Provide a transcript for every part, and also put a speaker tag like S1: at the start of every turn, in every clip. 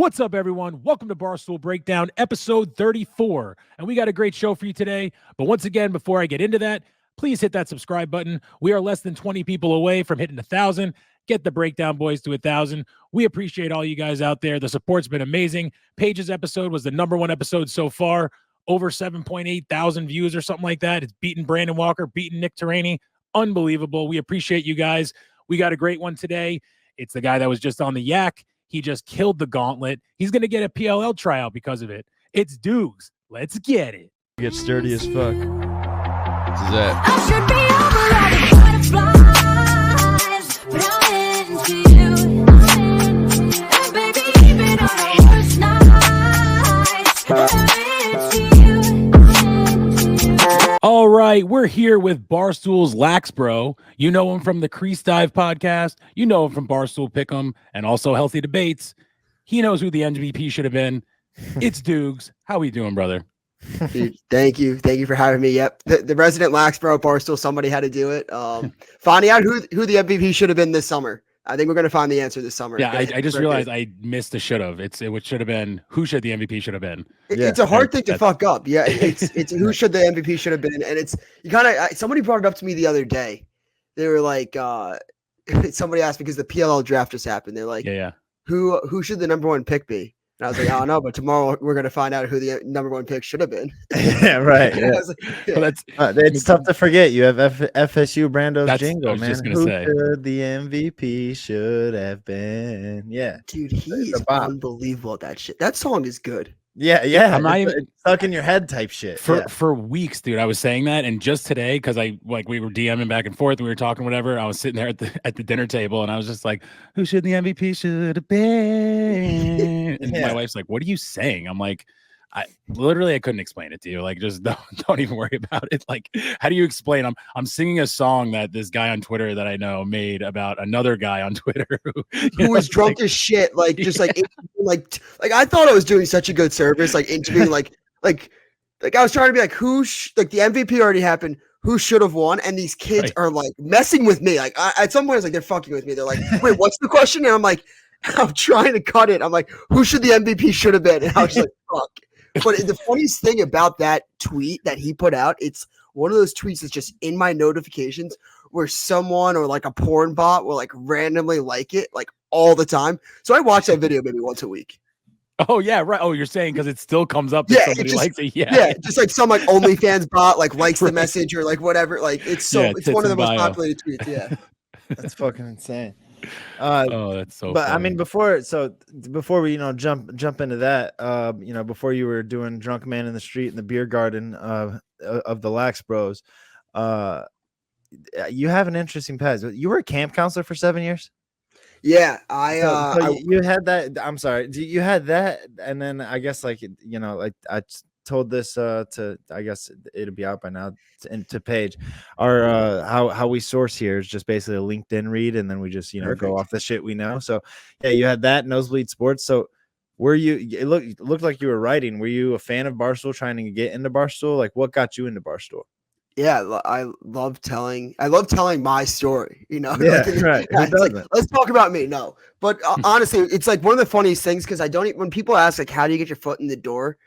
S1: What's up, everyone? Welcome to Barstool Breakdown, episode 34. And we got a great show for you today. But once again, before I get into that, please hit that subscribe button. We are less than 20 people away from hitting 1,000. Get the Breakdown boys to 1,000. We appreciate all you guys out there. The support's been amazing. Paige's episode was the #1 episode so far. Over 7.8 thousand views or something like that. It's beaten Brandon Walker, beaten Nick Turaney. Unbelievable. We appreciate you guys. We got a great one today. It's the guy that was just on the Yak. He just killed the gauntlet. He's going to get a PLL tryout because of it. It's Doogs. Let's get it.
S2: Get sturdy as fuck.
S3: This is it.
S4: I should be over all the butterflies, but I'm into you. And baby, even on the worst nights, I'm into you.
S1: All right, we're here with Barstool's Lax Bro. You know him from the Crease Dive podcast. You know him from Barstool Pick'em and also Healthy Debates. He knows who the MVP should have been. It's Doogs. How we doing, brother?
S5: Dude, thank you for having me. Yep, the resident Lax Bro Barstool. Somebody had to do it. Finding out who the MVP should have been this summer. I think we're going to find the answer this summer.
S1: Yeah, I just realized I missed the should have. It should have been who should the MVP should have been.
S5: It's a hard thing to fuck up. Yeah, it's who should the MVP should have been, and it's you kind of somebody brought it up to me the other day. They were like, somebody asked me because the PLL draft just happened. They're like,
S1: yeah,
S5: who should the #1 pick be? And I was like, I don't know, but tomorrow we're going to find out who the #1 pick should have been.
S2: Yeah, right. Yeah.
S1: Well,
S2: It's tough to forget. You have FSU Brando's jingle,
S1: I was
S2: man.
S1: just gonna
S2: Who
S1: say.
S2: should the MVP should have been? Yeah,
S5: Dude, he's
S2: a bop.
S5: unbelievable at that shit. That song is good.
S2: yeah.
S1: I'm not even-
S2: It's stuck in your head type shit.
S1: For weeks, dude. I was saying that, and just today, because we were DMing back and forth, and we were talking whatever. I was sitting there at the dinner table, and I was just like, "Who should the MVP should have been?" And my wife's like, "What are you saying?" I'm like, I couldn't explain it to you. Like, just don't even worry about it. Like, how do you explain? I'm singing a song that this guy on Twitter that I know made about another guy on Twitter
S5: who was drunk as shit, like just like I thought I was doing such a good service, like interviewing like I was trying to be like like the MVP already happened, who should have won, and these kids are like messing with me. Like at some point, it's like they're fucking with me. They're like, wait, what's the question? And I'm like, I'm trying to cut it. I'm like, who should the MVP should have been? And I was like, fuck. But the funniest thing about that tweet that he put out, it's one of those tweets that's just in my notifications where someone or like a porn bot will like randomly like it like all the time. So I watch that video maybe once a week.
S1: Oh yeah, right. Oh, you're saying because it still comes up.
S5: Yeah,
S1: Somebody likes it.
S5: Yeah, just like some like OnlyFans bot like likes the message or like whatever. Like it's it's one of the most populated tweets. Yeah,
S2: That's fucking insane.
S1: Oh, that's so.
S2: But
S1: funny.
S2: I mean, before we jump into that, before you were doing Drunk Man in the Street in the beer garden of the Lax Bros, you have an interesting past. You were a camp counselor for 7 years.
S5: Yeah,
S2: you had that. I'm sorry, you had that, and then I guess like I told this to, I guess it'll be out by now to Paige. Our how we source here is just basically a LinkedIn read, and then we just go off the shit we know. So yeah, you had that Nosebleed Sports. So were you? It looked like you were writing. Were you a fan of Barstool, trying to get into Barstool? Like, what got you into Barstool?
S5: Yeah, I love telling my story,
S2: Yeah,
S5: Like,
S2: right.
S5: yeah, it's like, let's talk about me. No, but honestly, it's like one of the funniest things because when people ask like, how do you get your foot in the door?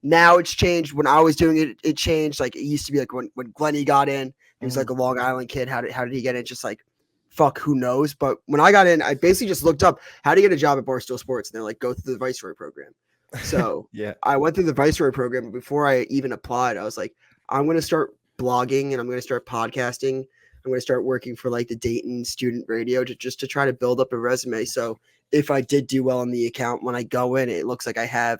S5: Now it's changed. When I was doing it, it changed. Like it used to be like when Glenny got in, he was like a Long Island kid. How did he get in? Just like, fuck, who knows? But when I got in, I basically just looked up how to get a job at Barstool Sports, and they're like, go through the Viceroy program. So
S2: Yeah,
S5: I went through the Viceroy program, but before I even applied, I was like, I'm going to start blogging and I'm going to start podcasting. I'm going to start working for like the Dayton student radio to try to build up a resume. So if I did do well on the account, when I go in, it looks like I have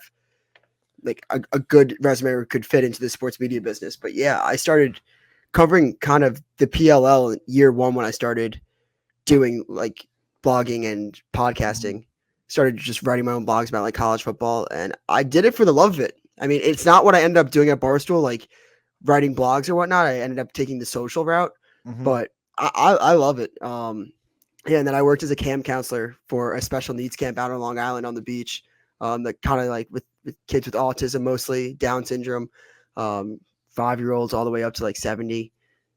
S5: like a good resume or could fit into the sports media business. But yeah, I started covering kind of the PLL in year one when I started doing like blogging and podcasting. Started just writing my own blogs about like college football, and I did it for the love of it. I mean, it's not what I ended up doing at Barstool, like writing blogs or whatnot. I ended up taking the social route, but I love it. Yeah, and then I worked as a camp counselor for a special needs camp out on Long Island on the beach. That kind of like with kids with autism, mostly Down syndrome, 5-year-olds all the way up to like 70.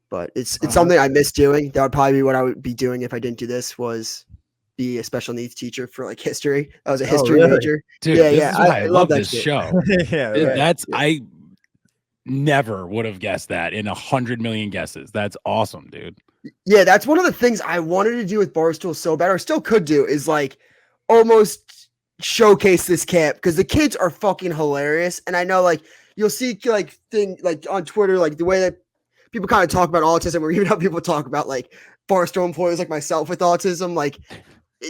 S5: But it's something I miss doing. That would probably be what I would be doing if I didn't do this. Was be a special needs teacher for like history. I was a
S2: Oh,
S5: history
S2: really?
S5: major.
S1: Dude,
S5: Yeah,
S1: this
S5: yeah,
S1: is why I love
S5: that
S1: this
S5: shit.
S1: show.
S2: Yeah, right.
S1: That's
S5: Yeah.
S1: I never would have guessed that in 100 million guesses. That's awesome, dude.
S5: Yeah, that's one of the things I wanted to do with Barstool so bad, or still could do, is like almost showcase this camp because the kids are fucking hilarious. And I know like you'll see like thing like on Twitter, like the way that people kind of talk about autism, or even how people talk about like Barstool employees like myself with autism. Like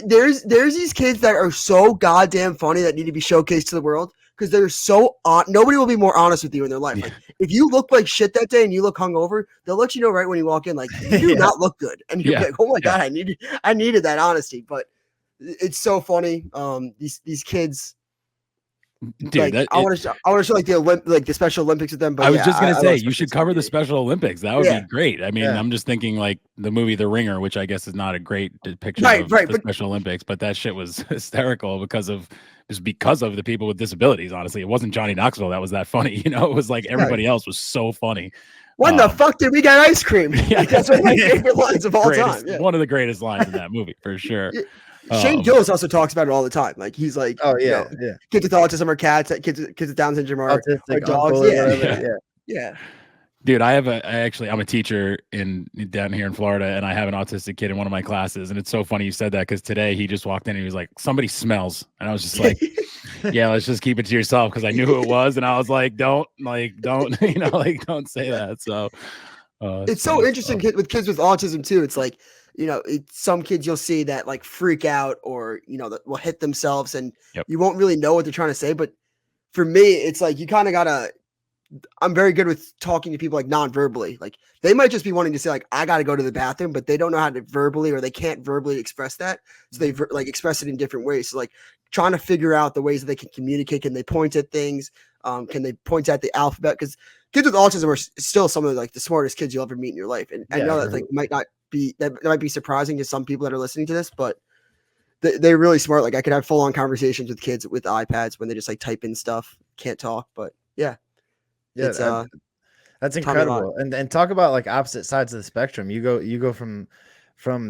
S5: there's these kids that are so goddamn funny that need to be showcased to the world because they're so nobody will be more honest with you in their life. Like if you look like shit that day and you look hungover, they'll let you know right when you walk in. Like you do
S2: Yeah.
S5: not look good, and you'll
S1: Yeah.
S5: be like, "Oh my
S1: Yeah.
S5: god, I needed that honesty." But it's so funny. These kids,
S1: Dude,
S5: like I want to show like the Special Olympics with them. But
S1: I was
S5: yeah,
S1: just gonna
S5: I
S1: say
S5: love
S1: you
S5: Special
S1: should
S5: Olympics
S1: cover the
S5: every day.
S1: Special Olympics. That would
S5: Yeah.
S1: be great. I mean,
S2: Yeah.
S1: I'm just thinking like the movie The Ringer, which I guess is not a great depiction
S5: Right,
S1: of
S5: right,
S1: the
S5: but-
S1: Special Olympics, but that shit was hysterical because of the people with disabilities. Honestly, it wasn't Johnny Knoxville that was that funny. You know, it was like everybody else was so funny.
S5: When the fuck did we get ice cream?
S1: Yeah.
S5: Like, that's one of my favorite lines of all
S1: Greatest,
S5: time. Yeah.
S1: one of the greatest lines in that movie for sure.
S5: Shane Gillis also talks about it all the time. Like he's like,
S2: Oh
S5: you
S2: yeah,
S5: know,
S2: yeah.
S5: kids with autism are cats. Kids with Down syndrome are
S2: Autistic
S5: dogs.
S2: uncle or
S5: Yeah,
S2: whatever.
S1: Yeah.
S2: Yeah.
S5: yeah.
S1: Dude, I'm a teacher down here in Florida, and I have an autistic kid in one of my classes, and it's so funny you said that because today he just walked in and he was like, "Somebody smells," and I was just like, "Yeah, let's just keep it to yourself," because I knew who it was, and I was like, "Don't, don't say that." So,
S5: It's so interesting with kids with autism too. It's like, you know, some kids you'll see that like freak out or that will hit themselves, and
S1: Yep.
S5: you won't really know what they're trying to say. But for me, it's like you kind of gotta. I'm very good with talking to people like non-verbally. Like they might just be wanting to say like I got to go to the bathroom, but they don't know how to verbally, or they can't verbally express that. So they like express it in different ways. So like trying to figure out the ways that they can communicate. Can they point at things? Can they point at the alphabet? Because kids with autism are still some of like the smartest kids you'll ever meet in your life. And I know that like might be surprising to some people that are listening to this, but they're really smart. Like I could have full-on conversations with kids with iPads when they just like type in stuff, can't talk, but yeah.
S2: Yeah,
S5: It's,
S2: that's
S5: taught me a lot.
S2: incredible. And talk about like opposite sides of the spectrum. You go from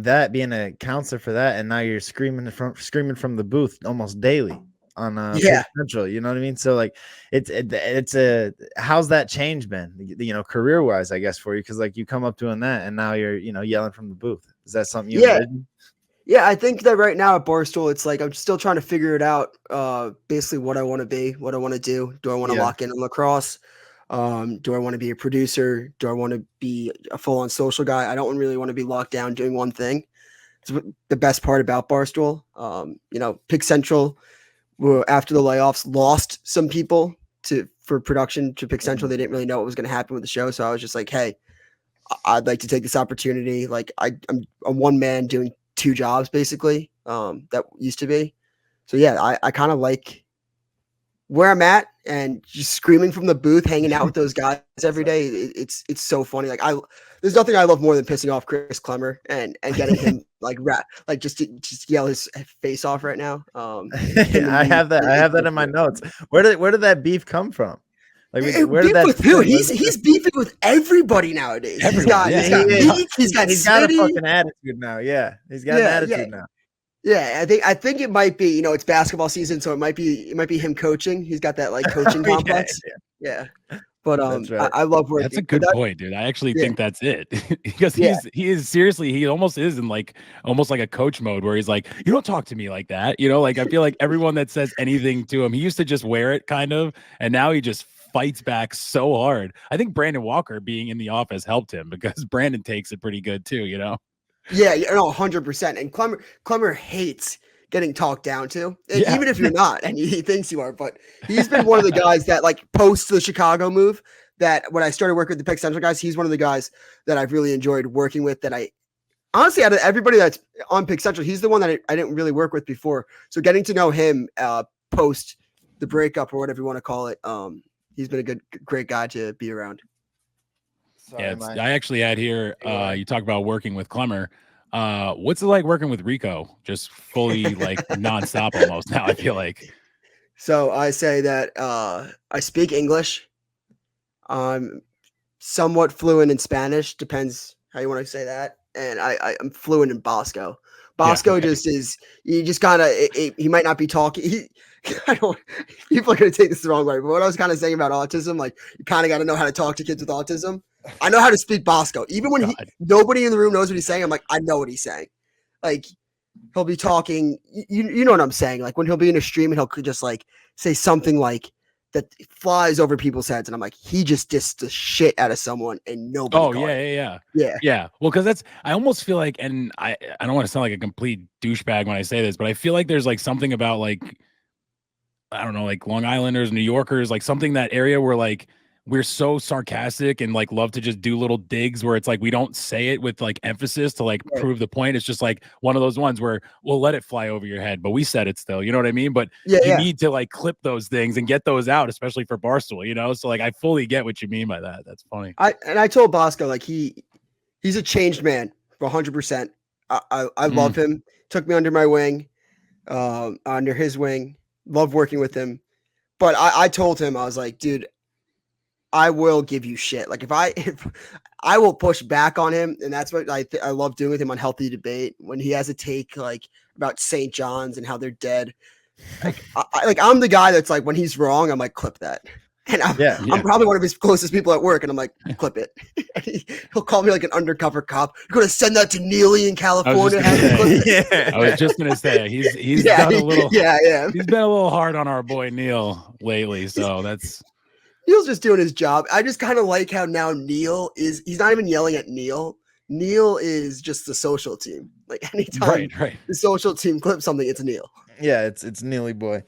S2: that being a counselor for that, and now you're screaming from the booth almost daily on
S5: Yeah.
S2: Pick Central. You know what I mean? So like it's a how's that change been? Career wise, I guess for you, because like you come up doing that, and now you're yelling from the booth. Is that something you envision?
S5: Yeah, I think that right now at Barstool, it's like I'm still trying to figure it out. Basically, what I want to be, what I want to do. Do I want to lock in on lacrosse? Do I want to be a producer? Do I want to be a full-on social guy? I don't really want to be locked down doing one thing. It's the best part about Barstool. Pick Central, after the layoffs, lost some people for production to Pick Central. They didn't really know what was going to happen with the show, so I was just like, hey, I'd like to take this opportunity. Like I'm a one man doing two jobs basically. That used to be. So yeah, I kind of like where I'm at and just screaming from the booth, hanging out with those guys every day. It's so funny. Like there's nothing I love more than pissing off Chris Clemmer and getting him just yell his face off right now.
S2: I have that in my notes. Where did that beef come from? Like where did
S5: beef
S2: that
S5: with who? He's beefing with everybody nowadays.
S1: Everyone,
S5: He's got Meek, he's got
S2: a
S5: Smitty.
S2: fucking attitude now. Yeah, he's got an attitude now.
S5: Yeah, I think it might be, it's basketball season, so it might be him coaching. He's got that like coaching complex. Yeah. But
S2: right.
S5: I love where
S1: that's a good point, dude. I actually think that's it. Because he almost is in like almost like a coach mode where he's like, you don't talk to me like that. Like I feel like everyone that says anything to him, he used to just wear it kind of, and now he just fights back so hard. I think Brandon Walker being in the office helped him because Brandon takes it pretty good too,
S5: Yeah, 100%. And Clemmer hates getting talked down to, and even if you're not, and he thinks you are. But he's been one of the guys that like post the Chicago move. That when I started working with the Pick Central guys, he's one of the guys that I've really enjoyed working with. That I honestly, out of everybody that's on Pick Central, he's the one that I didn't really work with before. So getting to know him post the breakup or whatever you want to call it, he's been a great guy to be around.
S1: I actually had here, you talk about working with Clemmer. What's it like working with Rico? Just fully like nonstop almost now, I feel like.
S5: So I say that I speak English. I'm somewhat fluent in Spanish, depends how you want to say that. And I'm fluent in BOSCO. Bosco just is. You just kind of. He might not be talking. I don't. People are gonna take this the wrong way. But what I was kind of saying about autism, like you kind of got to know how to talk to kids with autism. I know how to speak Bosco, even when nobody in the room knows what he's saying. I'm like, I know what he's saying. Like he'll be talking. You know what I'm saying? Like when he'll be in a stream and he'll just like say something like that flies over people's heads, and I'm like, he just dissed the shit out of someone, and nobody.
S1: Oh yeah. Well, because I almost feel like, and I don't want to sound like a complete douchebag when I say this, but I feel like there's like something about like, I don't know, like Long Islanders, New Yorkers, like something that area where like we're so sarcastic and like love to just do little digs where it's like we don't say it with like emphasis to like prove the point. It's just like one of those ones where we'll let it fly over your head, but we said it still. You know what I mean? But you need to like clip those things and get those out, especially for Barstool. You know, so like I fully get what you mean by that. That's funny.
S5: I told Bosco like he's a changed man, 100%. I love him. Took me under my wing, under his wing. Love working with him. But I told him, I was like, dude, I will give you shit. Like if I will push back on him, and that's what I love doing with him on Healthy Debate when he has a take like about St. John's and how they're dead. Like I'm the guy that's like when he's wrong, I'm like clip that. And I'm probably one of his closest people at work, and I'm like clip it. He'll call me like an undercover cop. You're gonna send that to Neely in California.
S1: I was just gonna say he's done a little. He's been a little hard on our boy Neil lately, so that's.
S5: Neil's just doing his job. I just kind of like how now Neil he's not even yelling at Neil. Neil is just the social team. Like anytime the social team clips something, it's Neil.
S2: Yeah, it's Neely boy.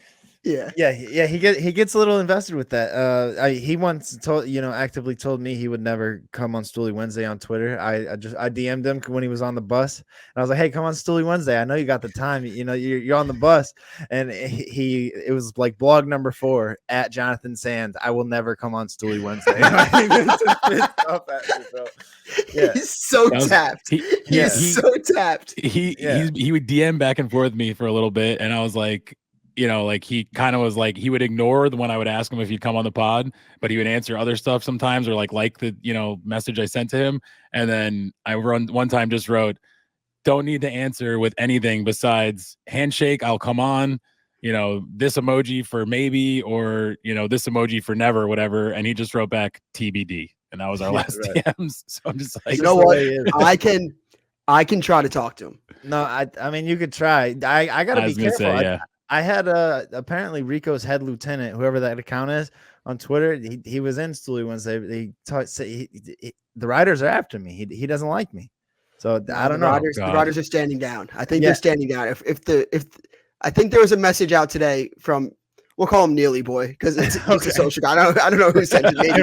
S5: Yeah.
S2: He gets a little invested with that. He once actively told me he would never come on Stoolie Wednesday on Twitter. I DM'd him when he was on the bus, and I was like, "Hey, come on Stoolie Wednesday. I know you got the time. You know you're on the bus." And it was like blog number 4 at Jonathan Sands. I will never come on Stoolie Wednesday.
S5: He's so tapped. He's so tapped.
S1: He would DM back and forth with me for a little bit, and I was like. You know, like he kind of was like he would ignore the when I would ask him if he'd come on the pod, but he would answer other stuff sometimes or like the message I sent to him. And then I one time just wrote, "Don't need to answer with anything besides handshake. I'll come on. This emoji for maybe or this emoji for never, or whatever." And he just wrote back TBD, and that was our last DMs. So I'm just like,
S5: you know what? I can try to talk to him.
S2: No, I mean you could try. I gotta be careful. I had apparently Rico's head lieutenant, whoever that account is on Twitter. He was in Stoolie Wednesday. The writers are after me. He doesn't like me, so I don't know.
S5: The writers are standing down. I think they're standing down. If I think there was a message out today from we'll call him Neely boy because it's a social guy. I don't know who sent it. Maybe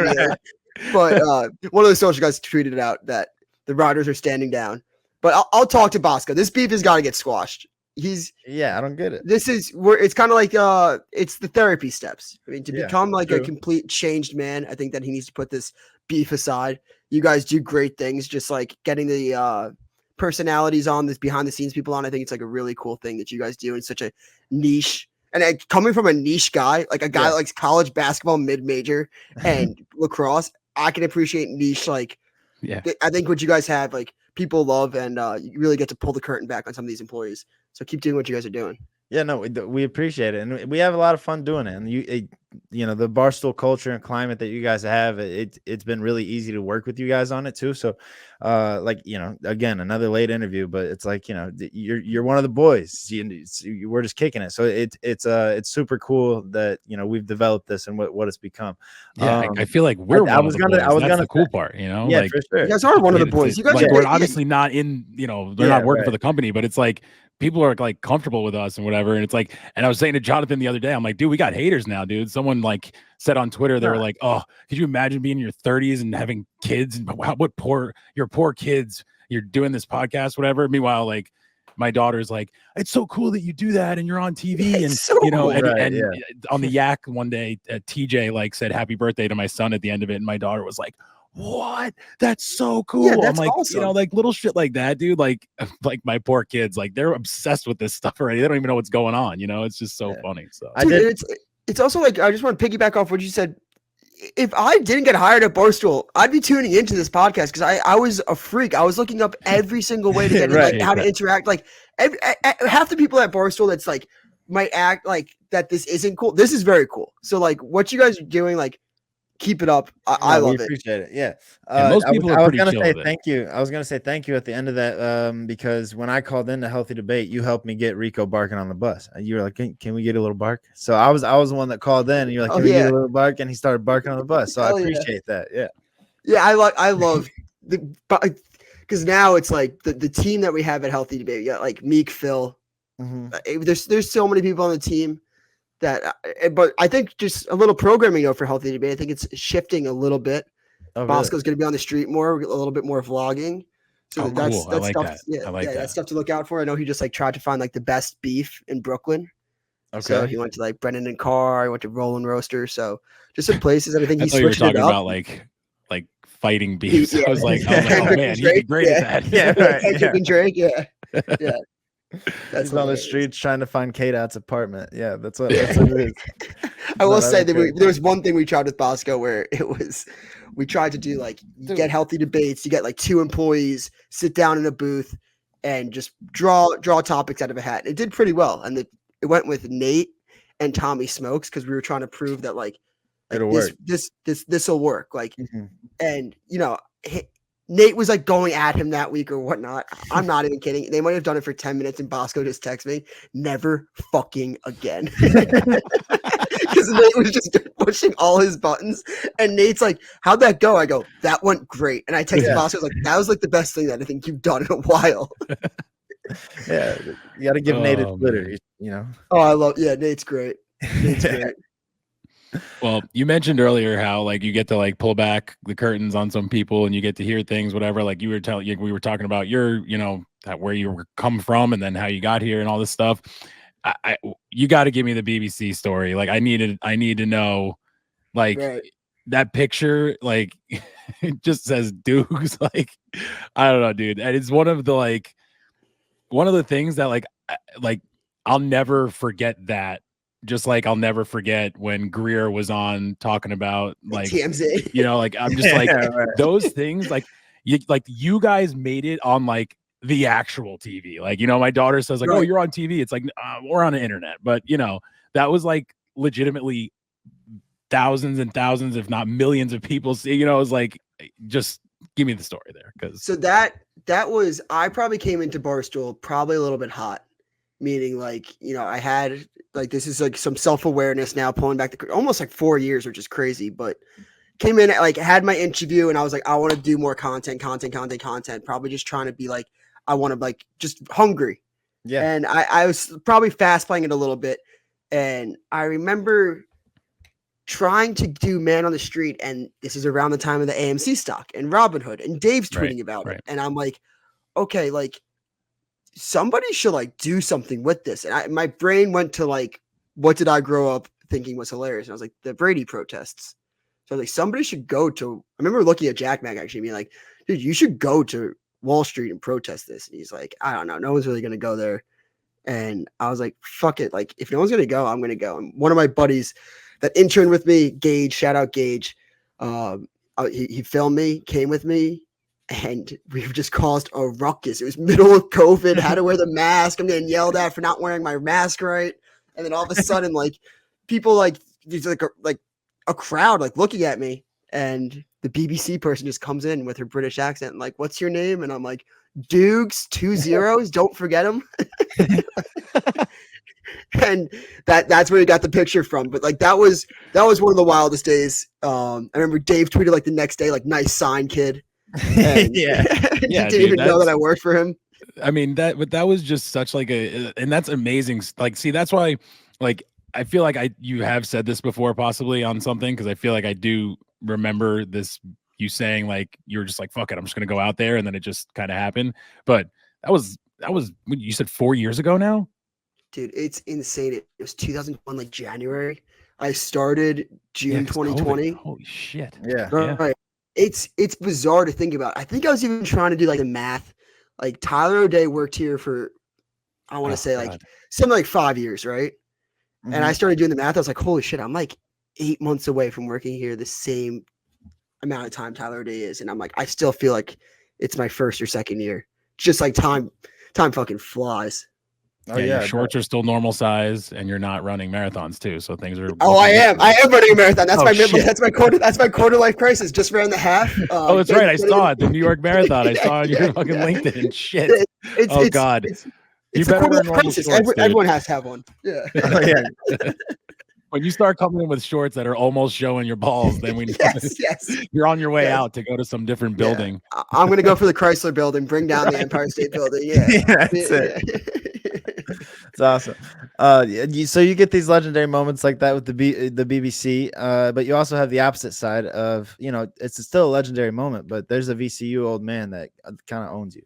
S5: but one of the social guys tweeted it out that the writers are standing down. But I'll talk to Bosco. This beef has got to get squashed.
S2: I don't get it.
S5: This is where it's kind of like it's the therapy steps. I mean, to become like a complete changed man, I think that he needs to put this beef aside. You guys do great things, just like getting the personalities on this behind the scenes people on. I think it's like a really cool thing that you guys do in such a niche. And coming from a niche guy, like a guy that likes college basketball, mid-major, and lacrosse, I can appreciate niche. Like, I think what you guys have, like people love, and you really get to pull the curtain back on some of these employees. So keep doing what you guys are doing.
S2: Yeah, no, we appreciate it, and we have a lot of fun doing it. And the Barstool culture and climate that you guys have, it's been really easy to work with you guys on it too. So, again, another late interview, but it's like you're one of the boys. We're just kicking it. So it's super cool that we've developed this and what it's become.
S1: Yeah, I feel like we're. That's the cool part.
S2: Yeah,
S1: like,
S2: for sure.
S5: You guys are one of the boys. You guys
S1: like, we're obviously not in. They're not working for the company, but it's like. People are like comfortable with us and whatever. And it's like, and I was saying to Jonathan the other day, I'm like, dude, we got haters now, dude. Someone like said on Twitter, they were like, oh, could you imagine being in your 30s and having kids and your poor kids, you're doing this podcast, whatever. Meanwhile, like my daughter's like, it's so cool that you do that and you're on TV. And,
S5: so cool.
S1: and on the Yak one day, TJ like said, happy birthday to my son at the end of it. And my daughter was like, what? That's so cool.
S5: Yeah, that's
S1: I'm like,
S5: awesome.
S1: Like little shit like that, dude. Like my poor kids, like they're obsessed with this stuff already. They don't even know what's going on. It's just so funny. So
S5: Dude, it's also like I just want to piggyback off what you said. if I didn't get hired at Barstool, I'd be tuning into this podcast because I was a freak. I was looking up every single way to get
S2: Right.
S5: like how to interact. Like half the people at Barstool that's like might act like that this isn't cool. This is very cool. So like what you guys are doing, like keep it up. I
S2: No, we
S5: love it.
S2: appreciate it. Yeah.
S1: And most people are
S2: I was
S1: pretty
S2: gonna
S1: chill
S2: say
S1: with it.
S2: thank you. I was gonna say thank you at the end of that because when I called in the healthy debate, you helped me get Rico barking on the bus. You were like, can we get a little bark? So I was the one that called in, and you're like,
S5: Oh,
S2: can we get
S5: yeah.
S2: a little bark? And he started barking on the bus. So I
S5: Hell yeah.
S2: appreciate that. Yeah.
S5: Yeah, I love the because now it's like the team that we have at Healthy Debate. You got like Meek, Phil.
S2: Mhm.
S5: There's so many people on the team that, but I think just a little programming though for Healthy Debate. I think it's shifting a little bit.
S2: Oh, really?
S5: Bosco's going to be on the street more, a little bit more vlogging. So
S1: Oh,
S5: that's
S1: cool. I like
S5: stuff.
S1: that.
S5: Yeah,
S1: I like that.
S5: That's stuff to look out for. I know he just like tried to find like the best beef in Brooklyn.
S2: Okay.
S5: So he went to like Brennan and Carr. He went to Roland Roaster. So just some places that I think
S1: I
S5: he's
S1: thought you were
S5: switching it
S1: talking
S5: up.
S1: about like fighting beefs.
S5: Yeah.
S1: I was like, oh
S5: Kendrick
S1: man,
S5: and
S1: he'd be
S5: Drake,
S1: great
S5: yeah.
S1: at that.
S2: Yeah, right.
S5: Kendrick and Drake. Yeah. Yeah.
S2: He's on the
S5: hilarious.
S2: streets trying to find K-Dot's apartment. Yeah, that's what it is.
S5: I will
S2: No,
S5: say
S2: that's
S5: that
S2: great.
S5: there was one thing we tried with Bosco where we tried to do like you get healthy debates, you get like 2 employees, sit down in a booth and just draw topics out of a hat. It did pretty well. And it went with Nate and Tommy Smokes because we were trying to prove that like
S2: It'll work.
S5: this will work. Like,
S2: Mhm.
S5: and you know, Nate was like going at him that week or whatnot. I'm not even kidding. They might have done it for 10 minutes and Bosco just texted me, never fucking again. Because Nate was just pushing all his buttons. And Nate's like, how'd that go? I go, that went great. And I texted Bosco, I was like, that was like the best thing that I think you've done in a while.
S2: Yeah, you got to give Nate a
S1: Oh,
S2: Twitter.
S1: man.
S2: You know.
S5: Oh, Nate's great. Nate's great.
S1: Well, you mentioned earlier how like you get to like pull back the curtains on some people and you get to hear things, whatever. Like we were talking about your, where you were come from and then how you got here and all this stuff. You got to give me the BBC story. Like I need to know, like
S5: Right.
S1: that picture, like it just says Dukes. Like I don't know, dude. And it's one of the things that like I'll never forget that. Just like I'll never forget when Greer was on talking about like
S5: TMZ.
S1: like I'm just like
S2: right.
S1: those things like you guys made it on like the actual TV. Like my daughter says like, oh,
S5: Right.
S1: you're on TV. It's like we're on the internet, but that was like legitimately thousands and thousands, if not millions of people see. It was like just give me the story there because
S5: So that was I probably came into Barstool probably a little bit hot, meaning like I had like this is like some self-awareness now pulling back almost like 4 years, which is crazy, but came in like had my interview and I was like I want to do more content, probably just trying to be like I want to like just hungry.
S2: Yeah.
S5: And I was probably fast playing it a little bit, and I remember trying to do Man on the Street, and this is around the time of the AMC stock and Robinhood, and Dave's tweeting about it, and I'm like, okay, like somebody should like do something with this. And my brain went to like, what did I grow up thinking was hilarious? And I was like, the Brady protests. So I was like, somebody should go to. I remember looking at Jack Mack actually being like, dude, you should go to Wall Street and protest this. And he's like, I don't know, no one's really gonna go there. And I was like, fuck it, like if no one's gonna go, I'm gonna go. And one of my buddies that interned with me, Gage, shout out Gage. He filmed me, came with me, and we've just caused a ruckus. It was middle of COVID, had to wear the mask. I'm getting yelled at for not wearing my mask right. And then all of a sudden, like people like there's like a crowd like looking at me, and the BBC person just comes in with her British accent and like, what's your name? And I'm like, Dukes, 2 zeros, don't forget them. And that's where he got the picture from. But like that was one of the wildest days. I remember Dave tweeted like the next day, like nice sign, kid. And
S2: Yeah.
S5: he
S1: Yeah,
S5: didn't
S1: dude,
S5: even know that I worked for him.
S1: I mean but that was just such like and that's amazing. Like, see, that's why like I feel like you have said this before possibly on something, because I feel like I do remember this, you saying like you were just like, fuck it, I'm just gonna go out there, and then it just kind of happened. But that was you said 4 years ago now.
S5: Dude, it's insane. It was 2001, like January. I started June
S1: 'cause COVID.
S5: 2020.
S1: Holy shit.
S2: Yeah.
S5: Right. It's bizarre to think about. I think I was even trying to do like the math. Like Tyler O'Day worked here for, I want to
S1: Oh,
S5: say like
S1: God.
S5: something like 5 years, right? And I
S2: Mhm.
S5: started doing the math. I was like, holy shit, I'm like 8 months away from working here the same amount of time Tyler Day is, and I'm like, I still feel like it's my first or second year. Just like time fucking flies.
S2: Oh
S1: yeah,
S2: yeah,
S1: your shorts are still normal size, and you're not running marathons too, so things are.
S5: Oh, I am running a marathon. That's
S1: Oh,
S5: my
S1: shit.
S5: that's my quarter life crisis. Just ran the half.
S1: Oh, that's right. I saw it. The New York Marathon. I saw on your fucking LinkedIn. Shit. Oh, God.
S5: It's
S1: You
S5: a
S1: better
S5: quarter
S1: wear
S5: life
S1: normal
S5: crisis.
S1: shorts, dude.
S5: Everyone has to have one. Yeah.
S2: Oh, yeah.
S1: When you start coming in with shorts that are almost showing your balls, then we know
S5: yes.
S1: you're on your way
S5: Yes.
S1: out to go to some different building.
S5: I'm gonna go for the Chrysler Building. Bring down the Empire State Building. Yeah.
S2: That's it. It's awesome. So you get these legendary moments like that with the BBC, but you also have the opposite side of, it's still a legendary moment, but there's a VCU old man that kind of owns you.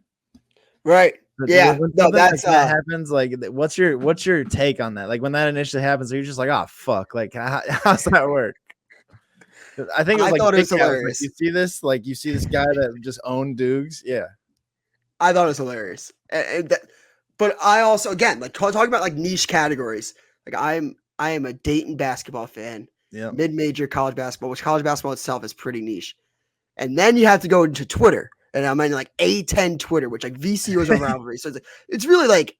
S5: Right. Yeah.
S2: When
S5: No,
S2: something
S5: that's
S2: like that happens. Like, what's your take on that? Like when that initially happens, are you just like, oh fuck? Like how's that work? I think it was
S5: I
S2: like
S5: thought it was
S2: Big Cat
S5: hilarious.
S2: you see this guy that just owned Doogs. Yeah.
S5: I thought it was hilarious. But I also, again, like talking about like niche categories. Like I am a Dayton basketball fan.
S2: Yeah.
S5: Mid-major college basketball, which college basketball itself is pretty niche. And then you have to go into Twitter. And I'm in like A10 Twitter, which like VCU is a rivalry. So it's really like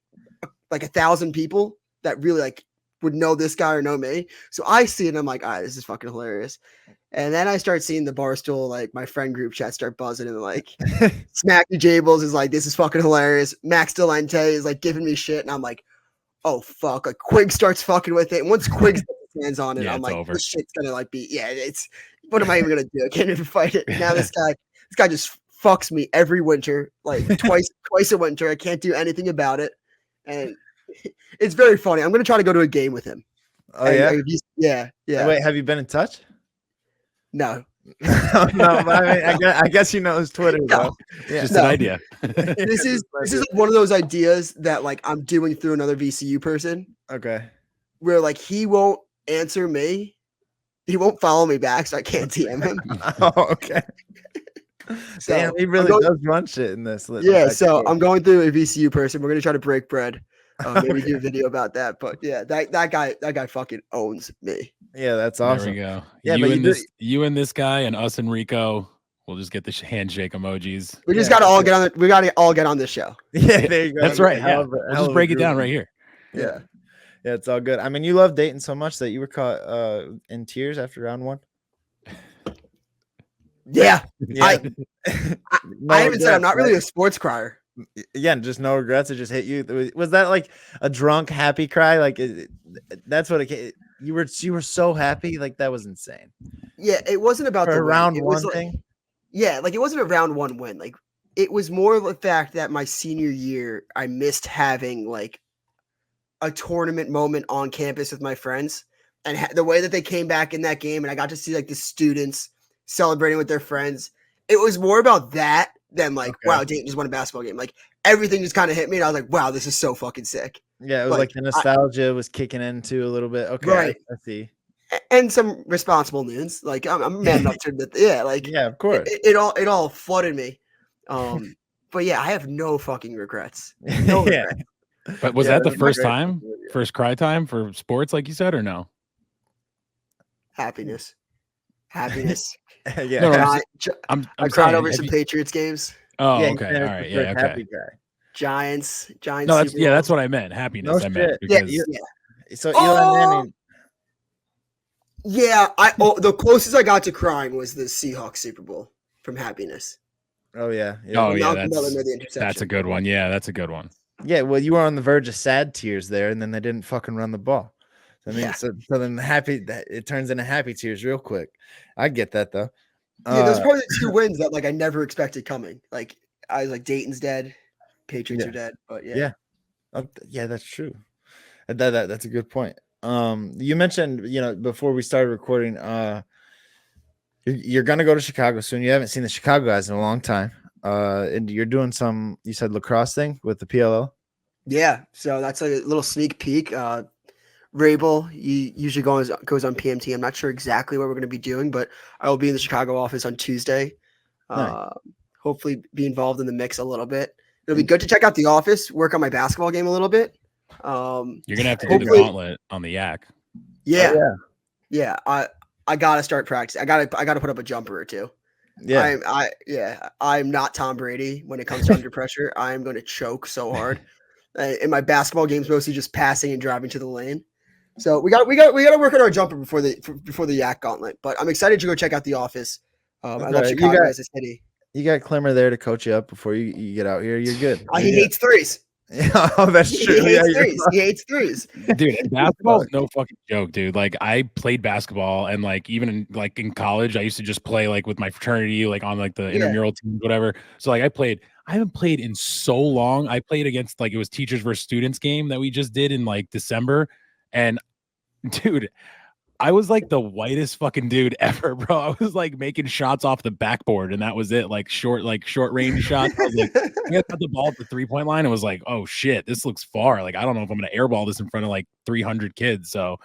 S5: 1,000 people that really like would know this guy or know me. So I see it and I'm like, all right, this is fucking hilarious. And then I start seeing the Barstool, like my friend group chat start buzzing and like Smacky Jables is like, this is fucking hilarious. Max Delente is like giving me shit. And I'm like, oh fuck. Like Quig starts fucking with it. And once Quig gets his hands on it,
S1: Yeah,
S5: I'm
S1: it's
S5: like,
S1: over.
S5: this shit's gonna like be, it's what am I even gonna do? I can't even fight it. Now this guy just fucks me every winter, like twice a winter. I can't do anything about it. And it's very funny. I'm gonna try to go to a game with him.
S2: Oh yeah.
S5: Yeah.
S2: Wait, have you been in touch?
S5: No.
S2: No, but I mean, I guess you know his Twitter.
S5: No.
S2: Yeah.
S1: Just
S5: No.
S1: an idea.
S5: This is one of those ideas that like I'm doing through another VCU person
S2: Okay.
S5: where like he won't answer me. He won't follow me back, so I can't DM him.
S2: Oh, okay.
S5: So
S2: Damn, he really does run shit in this.
S5: Yeah, so I'm going through a VCU person. We're gonna try to break bread. Maybe do a video about that. But yeah, that guy fucking owns me.
S2: Yeah, that's awesome.
S1: There we go.
S2: Yeah,
S1: you
S2: but
S1: and this guy and us and Rico. We'll just get the handshake emojis.
S5: We just gotta all get on. We gotta all get on this show.
S2: Yeah, there you go.
S1: That's right. Yeah,
S2: Hell of a-
S1: we'll
S2: hell
S1: just
S2: of a
S1: break it
S2: group.
S1: down right here.
S5: Yeah.
S2: Yeah, it's all good. I mean, you love Dayton so much that you were caught in tears after round one.
S5: Yeah.
S2: Yeah.
S5: I even said I'm not really a sports crier.
S2: Yeah, just no regrets. It just hit you. Was that like a drunk happy cry? Like that's what you were so happy. Like that was insane.
S5: Yeah, it wasn't about
S2: For
S5: the
S2: a
S5: win.
S2: round
S5: It
S2: one
S5: was like,
S2: thing.
S5: yeah, like it wasn't a round one win. Like it was more of the fact that my senior year I missed having like a tournament moment on campus with my friends, and the way that they came back in that game, and I got to see like the students celebrating with their friends. It was more about that than like,
S2: Okay.
S5: wow, Dayton just won a basketball game. Like everything just kind of hit me, and I was like, wow, this is so fucking sick.
S2: Yeah, it was like the nostalgia was kicking into a little bit. Okay,
S5: Right.
S2: I see.
S5: And some responsible news. Like I'm man enough to admit that. Yeah, like
S2: Yeah, of course.
S5: it all flooded me. But yeah, I have no fucking regrets. No
S2: Yeah.
S5: regrets.
S1: But was
S2: Yeah,
S1: that the
S2: that's my
S1: first
S2: great-
S1: time? First cry time for sports, like you said, or no?
S5: Happiness.
S2: Yeah.
S1: No,
S5: I
S1: I'm
S5: cried
S1: saying,
S5: over
S1: have
S5: some
S1: you-
S5: Patriots games.
S1: Oh,
S2: Yeah,
S1: okay.
S2: he's
S1: All
S2: the
S1: right.
S2: first
S1: Yeah. Okay.
S2: happy guy.
S5: Giants.
S1: No, that's
S5: Super
S1: yeah.
S5: Bowl.
S1: That's what I meant. Happiness.
S2: No
S1: I meant
S2: shit.
S5: Yeah,
S1: because
S5: yeah.
S2: So
S5: Oh!
S2: Eli Manning.
S5: Yeah, the closest I got to crying was the Seahawks Super Bowl from happiness.
S2: Oh yeah.
S1: Oh,
S5: When
S1: yeah,
S5: Malcolm Butler made the
S1: that's
S5: interception.
S1: a good one. Yeah, that's a good one.
S2: Yeah, well, you were on the verge of sad tears there, and then they didn't fucking run the ball. I mean,
S5: Yeah.
S2: so then it turns into happy tears real quick. I get that though.
S5: Yeah, those are probably the two wins that like I never expected coming. Like I was like, Dayton's dead, Patriots are dead. But yeah.
S2: Yeah, that's true. That's a good point. You mentioned, before we started recording, you're gonna go to Chicago soon. You haven't seen the Chicago guys in a long time. And you're doing some, you said lacrosse thing with the PLL.
S5: Yeah, so that's a little sneak peek. Rabel, he usually goes on PMT. I'm not sure exactly what we're going to be doing, but I will be in the Chicago office on Tuesday.
S2: Nice.
S5: Hopefully be involved in the mix a little bit. It'll be good to check out the office, work on my basketball game a little bit.
S1: You're gonna have to do the
S5: Hopefully-
S1: gauntlet on the yak.
S5: Yeah.
S2: Oh,
S5: Yeah. I gotta start practicing. I gotta put up a jumper or two.
S2: Yeah.
S5: I'm not Tom Brady when it comes to under pressure. I am going to choke so hard. In my basketball games, mostly just passing and driving to the lane. So we got to work on our jumper before the Yak Gauntlet. But I'm excited to go check out The Office. I love
S2: Okay,
S5: Chicago as a city.
S2: You got Clemmer there to coach you up before you get out here. You're good.
S5: He hates threes.
S2: Yeah, oh, that's
S5: He
S2: true.
S5: hates
S2: Yeah,
S5: threes. He hates threes.
S1: Dude, and basketball's no fucking joke, dude. Like I played basketball and like even in college, I used to just play like with my fraternity, like on like the intramural teams, whatever. So like I haven't played in so long. I played against like it was teachers versus students game that we just did in like December. And dude, I was like the whitest fucking dude ever, bro. I was like making shots off the backboard, and that was it. Like short range shots. I was like, I got the ball at the 3-point line and was like, oh shit, this looks far. Like I don't know if I'm gonna airball this in front of like 300 kids. So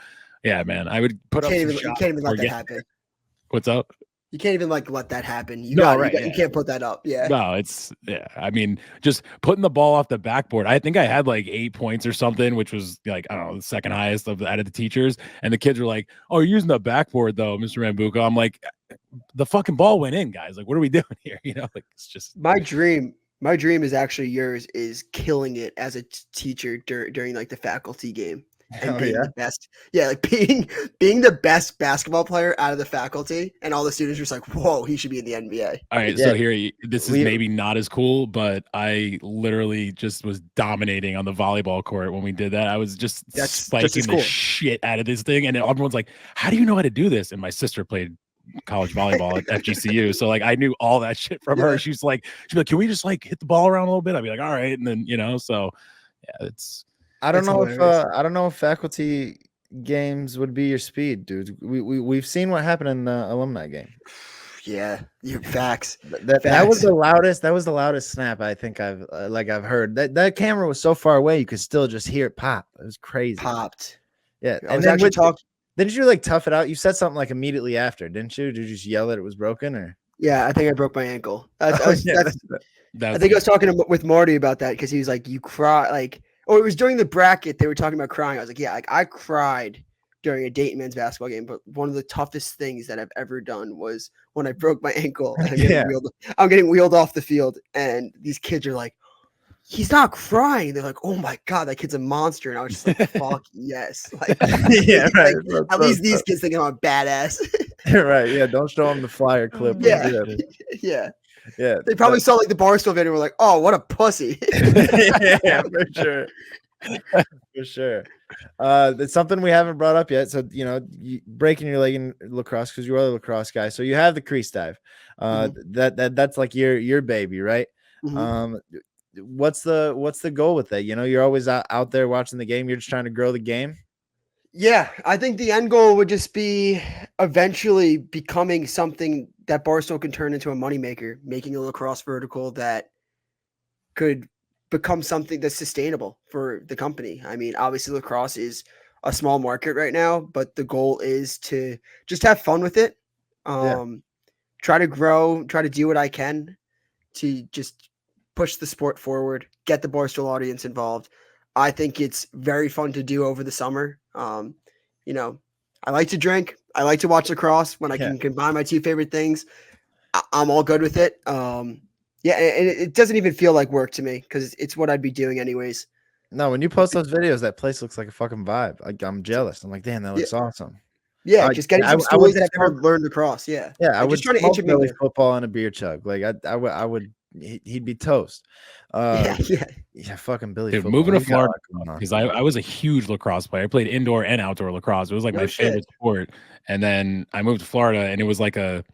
S1: yeah, man, I would put up some shots.
S5: You can't even let that happen.
S1: What's up?
S5: You can't even like let that happen. You can't put that up. Yeah.
S1: No, I mean, just putting the ball off the backboard. I think I had like 8 points or something, which was like, I don't know, the second highest out of the teachers. And the kids were like, oh, you're using the backboard though, Mr. Rambuka. I'm like, the fucking ball went in, guys. Like, what are we doing here? You know, like it's just
S5: my dream is actually yours is killing it as a teacher during like the faculty game. And being the best, like being the best basketball player out of the faculty, and all the students are just like, "Whoa, he should be in the NBA."
S1: All right, so here, this is maybe not as cool, but I literally just was dominating on the volleyball court when we did that. I was just spiking the shit out of this thing, and everyone's like, "How do you know how to do this?" And my sister played college volleyball at FGCU, so like I knew all that shit from her. She'd be like, "Can we just like hit the ball around a little bit?" I'd be like, "All right," and then so yeah, it's.
S2: I don't know if faculty games would be your speed, dude. We've seen what happened in the alumni game.
S5: Yeah, your facts.
S2: That was the loudest. That was the loudest snap I think I've heard. That camera was so far away you could still just hear it pop. It was crazy.
S5: Popped.
S2: Yeah,
S5: I was actually talking.
S2: Didn't you like tough it out? You said something like immediately after, didn't you? Did you just yell that it was broken or?
S5: Yeah, I think I broke my ankle. I think I was talking with Marty about that because he was like, "You cry like." Oh, it was during the bracket. They were talking about crying. I was like, yeah, like I cried during a Dayton men's basketball game. But one of the toughest things that I've ever done was when I broke my ankle and I'm getting wheeled off the field. And these kids are like, he's not crying. They're like, oh my God, that kid's a monster. And I was just like, fuck yes. Like,
S2: yeah, right.
S5: Like, at least these kids think I'm a badass.
S2: Right. Yeah. Don't show them the flyer clip.
S5: Yeah.
S2: Yeah,
S5: they probably saw like the Barstool video and were like, "Oh, what a pussy!"
S2: Yeah, for sure, for sure. It's something we haven't brought up yet. So breaking your leg in lacrosse because you are the lacrosse guy. So you have the crease dive. That's like your baby, right?
S5: Mm-hmm.
S2: What's the goal with that? You're always out there watching the game. You're just trying to grow the game.
S5: Yeah, I think the end goal would just be eventually becoming something that Barstool can turn into a moneymaker, making a lacrosse vertical that could become something that's sustainable for the company. I mean, obviously lacrosse is a small market right now, but the goal is to just have fun with it. Try to grow, try to do what I can to just push the sport forward, get the Barstool audience involved. I think it's very fun to do over the summer. I like to drink. I like to watch lacrosse when I can combine my two favorite things. I'm all good with it. And it doesn't even feel like work to me because it's what I'd be doing anyways.
S2: No, when you post those videos, that place looks like a fucking vibe. Like I'm jealous. I'm like, damn, that looks awesome.
S5: Yeah, just getting some stories that I've never learned lacrosse. Yeah,
S2: I was
S5: just trying to introduce
S2: football and a beer chug. Like I would. He'd be toast. Fucking Billy.
S1: Dude, moving to Florida because I was a huge lacrosse player. I played indoor and outdoor lacrosse. It was like my favorite sport. And then I moved to Florida, and it was like a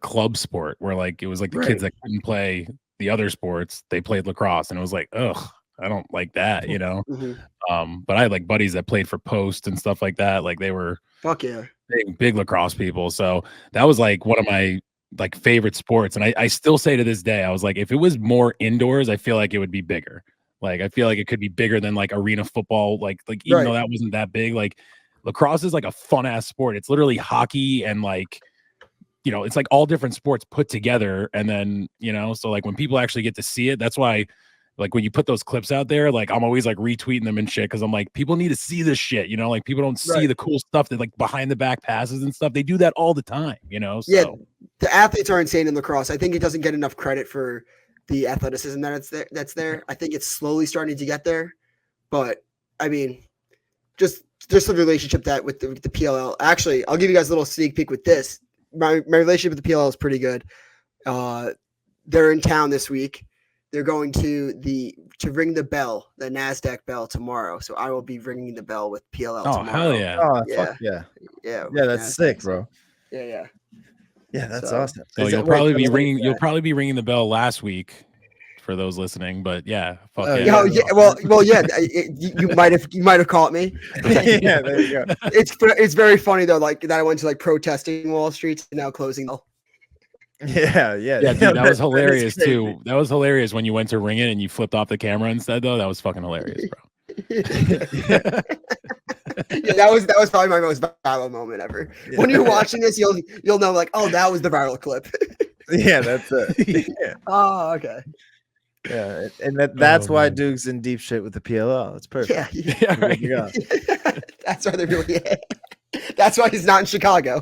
S1: club sport where like it was like the kids that couldn't play the other sports, they played lacrosse, and it was like, ugh, I don't like that, But I had like buddies that played for Post and stuff like that. Like they were big lacrosse people. So that was like one of my like favorite sports. And I still say to this day, I was like, if it was more indoors, I feel like it would be bigger. Like I feel like it could be bigger than like arena football. Like even though that wasn't that big, like lacrosse is like a fun ass sport. It's literally hockey and like, it's like all different sports put together. And then, so like when people actually get to see it, that's why like when you put those clips out there, like I'm always like retweeting them and shit because I'm like, people need to see this shit, you know, like people don't see the cool stuff that like behind the back passes and stuff. They do that all the time, you know. So.
S5: Yeah, the athletes are insane in lacrosse. I think it doesn't get enough credit for the athleticism that's there. I think it's slowly starting to get there, but I mean, just the relationship that with the PLL. Actually, I'll give you guys a little sneak peek with this. My relationship with the PLL is pretty good. They're in town this week. They're going to ring the bell, the NASDAQ bell tomorrow. So I will be ringing the bell with PLL tomorrow.
S1: Hell yeah.
S2: Oh,
S5: Yeah.
S2: fuck yeah.
S5: Yeah.
S2: Yeah, that's sick, bro.
S5: Yeah.
S2: Yeah, that's
S5: So-
S2: awesome.
S1: So
S2: Is
S1: you'll
S2: that-
S1: probably
S2: wait,
S1: be
S2: so
S1: ringing.
S2: like
S1: You'll
S2: that-
S1: probably be ringing the bell last week for those listening. But yeah, fuck
S2: Oh,
S1: yeah.
S5: Yeah, well, yeah. You might have caught me.
S2: Yeah, there you go.
S5: It's very funny though. Like that, I went to like protesting Wall Street and now closing.
S2: Yeah.
S1: Yeah, dude, that was hilarious too. That was hilarious when you went to ring it and you flipped off the camera instead, though. That was fucking hilarious, bro.
S5: Yeah, that was probably my most viral moment ever. When you're watching this, you'll know like, oh, that was the viral clip.
S2: Yeah, that's it. Yeah,
S5: Oh, okay.
S2: yeah. And that's why
S1: man.
S2: Duke's in deep shit with the PLL. It's perfect.
S5: Yeah,
S1: Yeah, right.
S2: Yeah.
S5: that's why they're really. That's why he's not in Chicago.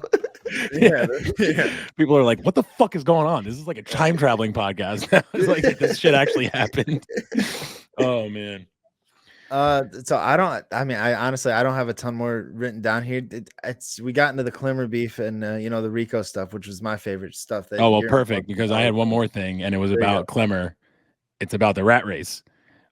S2: Yeah. Yeah.
S1: People are like, "What the fuck is going on? This is like a time traveling podcast." It's like this shit actually happened. Oh man.
S2: So I honestly don't have a ton more written down here. We got into the Climmer beef and the Rico stuff, which was my favorite stuff.
S1: Oh well, perfect, because I had one more thing, and it was
S2: There you
S1: about Clemmer. It's about the rat race,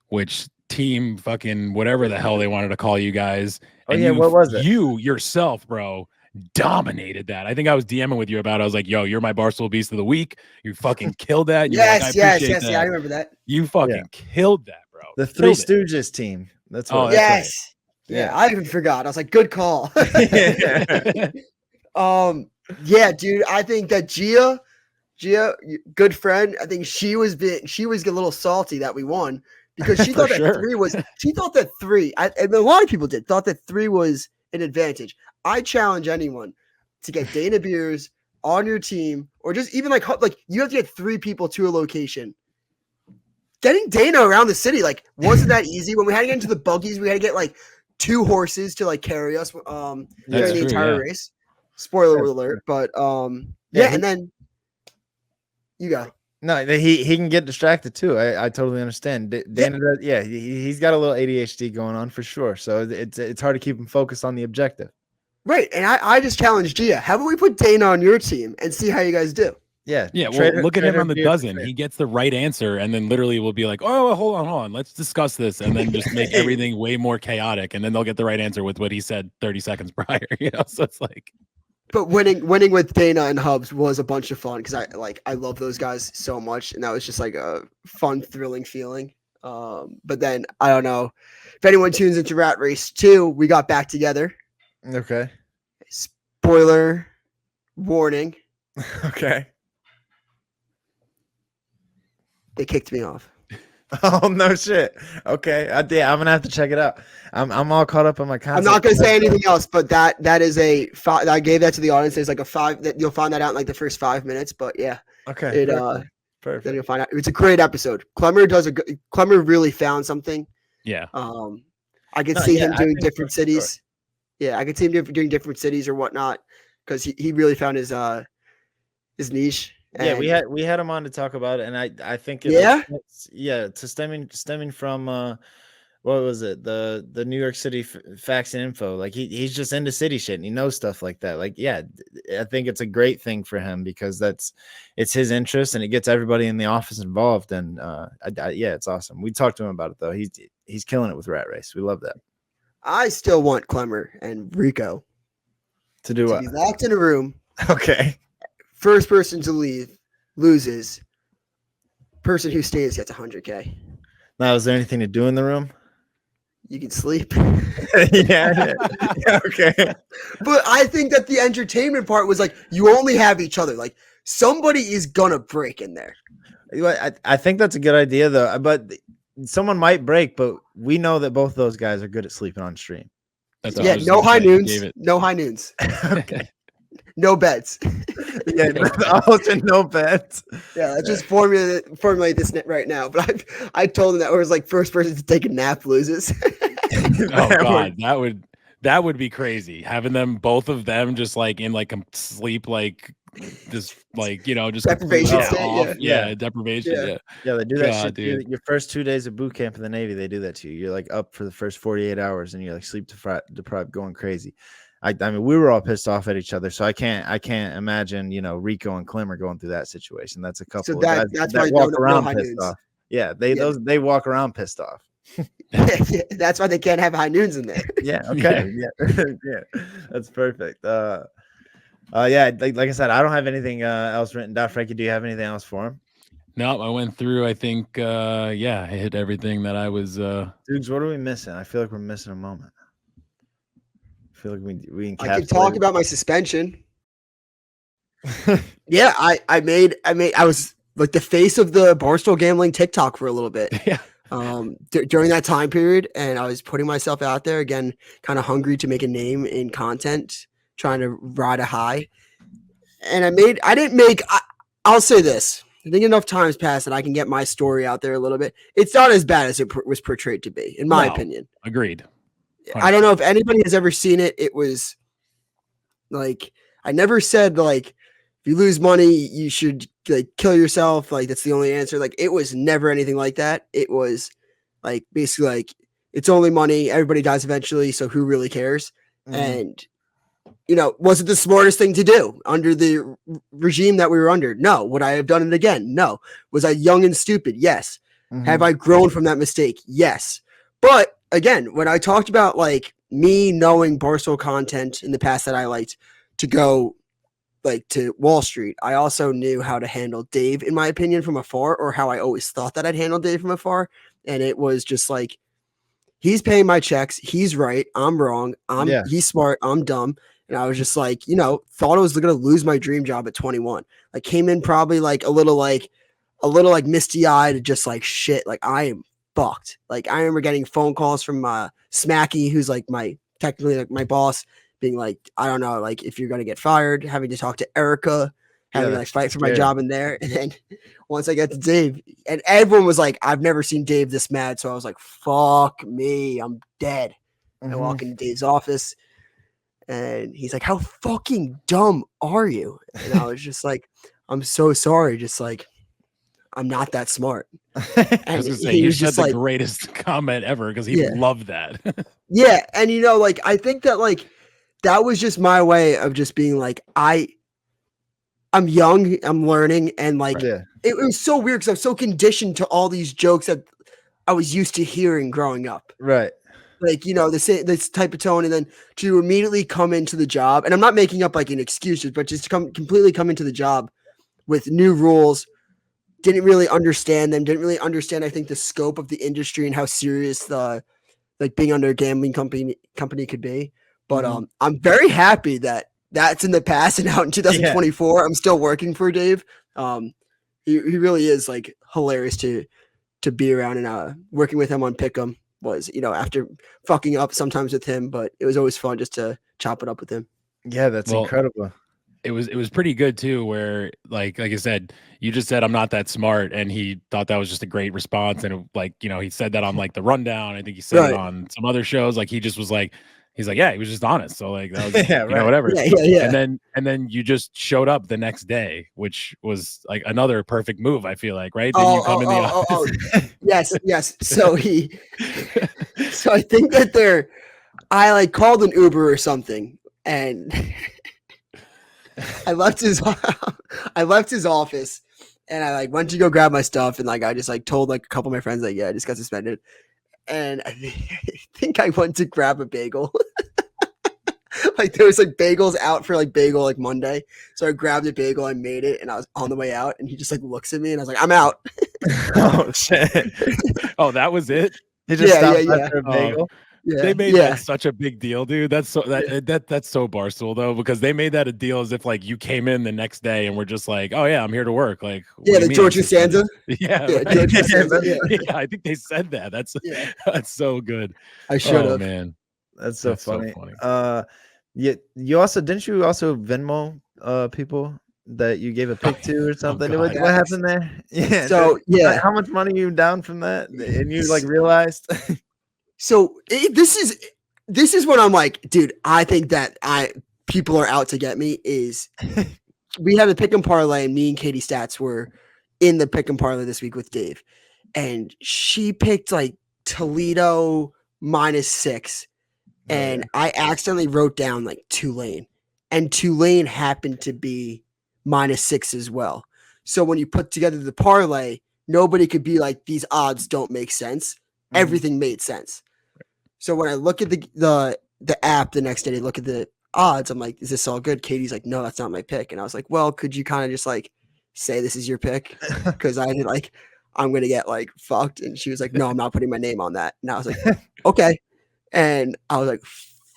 S1: which team fucking whatever the hell they wanted to call you guys.
S2: Oh,
S1: And
S2: yeah, what was it?
S1: You yourself, bro, dominated that. I think I was DMing with you about it. I was like, yo, you're my Barstool Beast of the Week. You fucking killed that. You're like, I appreciate that.
S5: Yeah, I remember that.
S1: You fucking killed that, bro.
S2: The Three
S1: Killed it.
S2: Stooges team. That's
S1: Oh,
S2: what.
S1: that's
S5: Yes. Yeah, I even forgot. I was like, good call.
S2: Yeah.
S5: Yeah, dude. I think that Gia, good friend. I think she was a little salty that we won because she
S1: For
S5: thought that
S1: sure.
S5: she thought that three. And a lot of people thought that three was an advantage. I challenge anyone to get Dana Beers on your team, or just even like you have to get three people to a location. Getting Dana around the city wasn't that easy. When we had to get into the buggies, we had to get like 2 horses to carry us during
S1: That's
S5: the
S1: true,
S5: entire
S1: yeah.
S5: race. Spoiler
S2: That's
S5: alert, but
S2: Yeah,
S5: and then you go.
S2: No, he can get distracted too. I totally understand. Dana, he's got a little ADHD going on for sure. So it's hard to keep him focused on the objective.
S5: Right, and I just challenged Gia. How about we put Dana on your team and see how you guys do?
S2: Yeah,
S1: Yeah, well,
S2: Trader-
S1: look at him
S2: Trader
S1: on the
S2: Beer-
S1: dozen. He gets the right answer, and then literally will be like, "Oh, hold on, let's discuss this," and then just make everything way more chaotic, and then they'll get the right answer with what he said 30 seconds prior. So it's like,
S5: But winning with Dana and Hubs was a bunch of fun because I love those guys so much, and that was just like a fun, thrilling feeling. But then I don't know if anyone tunes into Rat Race 2, we got back together.
S2: Okay.
S5: Spoiler warning:
S2: Okay.
S5: they kicked me off.
S2: Oh no shit. Okay. I'm gonna have to check it out. I'm all caught up on my content.
S5: I'm not gonna say anything else, but that is a 5. I gave that to the audience. There's like a 5 that you'll find that out in like the first 5 minutes. But yeah,
S2: Okay.
S5: it then
S2: Perfect.
S5: you'll find out. It's a great episode. Clemmer really found something.
S1: yeah,
S5: I could
S2: No,
S5: see
S2: yeah,
S5: him
S2: I
S5: doing
S2: think so,
S5: different
S2: for sure.
S5: cities. Yeah, I could see him doing different cities or whatnot because he really found his niche.
S2: Yeah,
S5: And
S2: we had him on to talk about it, and I think to stemming from what was it, the New York City facts and info. Like he's just into city shit and he knows stuff like that. Like I think it's a great thing for him because it's his interest and it gets everybody in the office involved. And it's awesome. We talked to him about it though. He's killing it with Rat Race. We love that.
S5: I still want Clemmer and Rico
S2: To do
S5: to
S2: what?
S5: be locked in a room.
S2: Okay.
S5: First person to leave loses. Person who stays gets 100K.
S2: Now, is there anything to do in the room?
S5: You can sleep.
S2: yeah. Okay.
S5: But I think that the entertainment part was like you only have each other. Like somebody is gonna break in there.
S2: I think that's a good idea though. But someone might break, but we know that both those guys are good at sleeping on stream.
S1: that's what I
S5: Yeah,
S1: was
S5: no
S1: gonna
S5: high
S1: say. You
S5: noons.
S1: gave it-
S5: No high noons.
S2: Okay.
S5: No bets.
S2: Yeah, also no bets.
S5: Yeah, let's just formulate this right now. But I told him that was like first person to take a nap loses.
S1: Oh God, that would be crazy. Having them, both of them, just like in like sleep, like just like just
S5: Deprivation
S1: completely
S5: state,
S1: off.
S2: yeah.
S1: Yeah, deprivation.
S5: Yeah.
S1: Yeah.
S2: Yeah, they do that
S1: God,
S2: shit to you.
S1: dude.
S2: Your first 2 days of boot camp in the Navy, they do that to you. You're like up for the first 48 hours and you're like sleep deprived, going crazy. I mean, we were all pissed off at each other, so I can't imagine, Rico and Clem are going through that situation. That's a couple
S5: So
S2: of guys
S5: that's
S2: that
S5: why
S2: walk
S5: no
S2: around
S5: high
S2: pissed
S5: noons.
S2: off. Yeah, they walk around pissed off.
S5: Yeah, that's why they can't have high noons in there.
S2: Yeah, okay. Yeah. Yeah. That's perfect. Yeah, like I said, I don't have anything else written down. Frankie, do you have anything else for him?
S1: No, I went through. I think, I hit everything that I was.
S2: Dudes, what are we missing? I feel like we're missing a moment. I feel like we
S5: I can talk
S2: encapsulated-
S5: about my suspension. Yeah, I was like the face of the Barstool gambling TikTok for a little bit.
S1: Yeah.
S5: During that time period, and I was putting myself out there again, kind of hungry to make a name in content, trying to ride a high. And I'll say this. I think enough times passed that I can get my story out there a little bit. It's not as bad as it was portrayed to be, in my
S1: No.
S5: opinion.
S1: Agreed.
S5: I don't know if anybody has ever seen it. It was like, I never said like, if you lose money, you should like kill yourself. Like that's the only answer. Like it was never anything like that. It was like basically like it's only money. Everybody dies eventually. So who really cares?
S2: Mhm.
S5: And was it the smartest thing to do under the regime that we were under? No. Would I have done it again? No. Was I young and stupid? Yes.
S2: Mhm.
S5: Have I grown from that mistake? Yes. But again, when I talked about like me knowing Barstool content in the past that I liked to go like to Wall Street, I also knew how to handle Dave, in my opinion, from afar, or how I always thought that I'd handle Dave from afar. And it was just like, he's paying my checks. He's right. I'm wrong.
S2: Yeah.
S5: He's smart. I'm dumb. And I was just like, thought I was going to lose my dream job at 21. I came in probably like a little misty eyed, just like shit. Like I am fucked. Like I remember getting phone calls from Smacky, who's like technically like my boss, being like, I don't know, like if you're going to get fired, having to talk to Erica, having to like fight for my
S2: scary.
S5: job in there. And then once I get to Dave, and everyone was like, I've never seen Dave this mad. So I was like, fuck me, I'm dead. I
S2: Mhm.
S5: walk into Dave's office and he's like, how fucking dumb are you? And I was just like, I'm so sorry. Just like, I'm not that smart.
S1: I
S5: And
S1: was gonna say,
S5: he
S1: you
S5: was
S1: said
S5: just
S1: the
S5: like,
S1: greatest comment ever because he
S5: Yeah.
S1: loved that.
S5: yeah. And like, I think that like, that was just my way of just being like, I'm young, I'm learning. And like,
S2: Yeah.
S5: it was so weird because I was so conditioned to all these jokes that I was used to hearing growing up.
S2: Right.
S5: Like, this type of tone, and then to immediately come into the job, and I'm not making up like an excuses, but just to completely come into the job with new rules, didn't really understand them, didn't really understand, I think, the scope of the industry and how serious the like being under a gambling company could be. But
S2: Mhm.
S5: I'm very happy that that's in the past, and out in 2024, I'm still working for Dave. He really is like hilarious to be around, and working with him on Pick'em was, after fucking up sometimes with him, but it was always fun just to chop it up with him.
S2: Yeah, that's
S1: Well,
S2: incredible.
S1: It was pretty good too, where like I said, you just said I'm not that smart, and he thought that was just a great response. And he said that on like the rundown. I think he said it
S5: Right.
S1: on some other shows. Like he just was like, he's like, yeah, he was just honest. So like that was
S2: Yeah, right.
S1: whatever.
S5: Yeah.
S1: And then you just showed up the next day, which was like another perfect move. I feel like, right? Then you come in the office.
S5: Yes. So I think that I like called an Uber or something, and I left his office, and I like went to go grab my stuff, and like I just like told like a couple of my friends like, yeah, I just got suspended, and I think I went to grab a bagel. Like there was like bagels out for like bagel like Monday, so I grabbed a bagel, I made it, and I was on the way out, and he just like looks at me, and I was like, I'm out.
S2: Oh shit.
S1: Oh, that was it.
S2: He just
S5: Yeah,
S2: stopped
S5: yeah.
S2: after a bagel.
S5: Yeah,
S1: They made
S5: yeah.
S1: that such a big deal, dude. That's so that's so Barstool though, because they made that a deal as if like you came in the next day and we're just like, oh yeah, I'm here to work. Like what do
S5: Yeah,
S1: you
S5: the
S1: mean
S5: George
S1: I'm suspended?
S5: Costanza.
S1: Yeah,
S5: Yeah,
S1: right.
S5: George Costanza. Yeah.
S1: Yeah, I think they said that. That's
S5: Yeah.
S1: that's so good.
S5: I should
S1: Oh
S5: have.
S1: man.
S2: That's so
S1: That's so
S2: funny.
S1: funny.
S2: Yeah, you also didn't you also Venmo people that you gave a pic to or something?
S1: God.
S2: What happened there? Yeah.
S5: So, yeah.
S2: How much money you down from that? And you like realized?
S5: So this is what I'm like, dude. I think that people are out to get me. Is we had a pick and parlay, and me and Katie Stats were in the pick and parlay this week with Dave, and she picked like Toledo -6, and I accidentally wrote down like Tulane, and Tulane happened to be -6 as well. So when you put together the parlay, nobody could be like, these odds don't make sense. Everything made sense. So when I look at the app the next day to look at the odds, I'm like, is this all good? Katie's like, no, that's not my pick. And I was like, well, could you kind of just like say this is your pick? Because I did like, I'm gonna get like fucked. And she was like, no, I'm not putting my name on that. And I was like, okay. And I was like,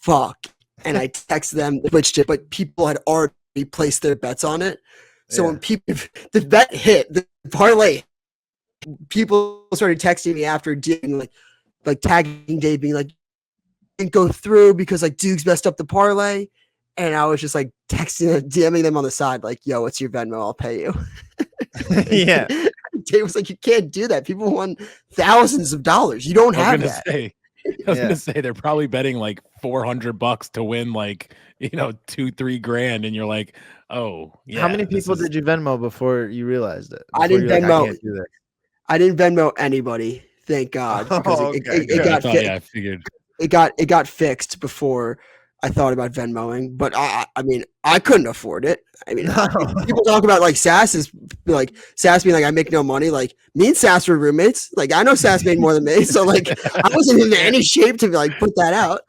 S5: fuck. And I texted them, switched it, but people had already placed their bets on it. So when the bet hit, the parlay, people started texting me after doing like tagging Dave, being like, didn't go through because like Dukes messed up the parlay. And I was just like DMing them on the side, like, yo, what's your Venmo? I'll pay you.
S2: Yeah.
S5: Dave was like, you can't do that. People won thousands of dollars. You don't have that.
S1: I was gonna say they're probably betting like $400 to win like, you know, 2-3 grand, and you're like, oh yeah.
S2: How many people did you Venmo before you realized it?
S5: I didn't Venmo.
S2: I can't do that.
S5: I didn't Venmo anybody, thank God. Because
S1: I figured
S5: it got fixed before I thought about Venmoing, but I mean, I couldn't afford it. I mean, people talk about like Sass being like, I make no money. Like me and Sass were roommates. Like I know Sass made more than me, so like I wasn't in any shape to like put that out.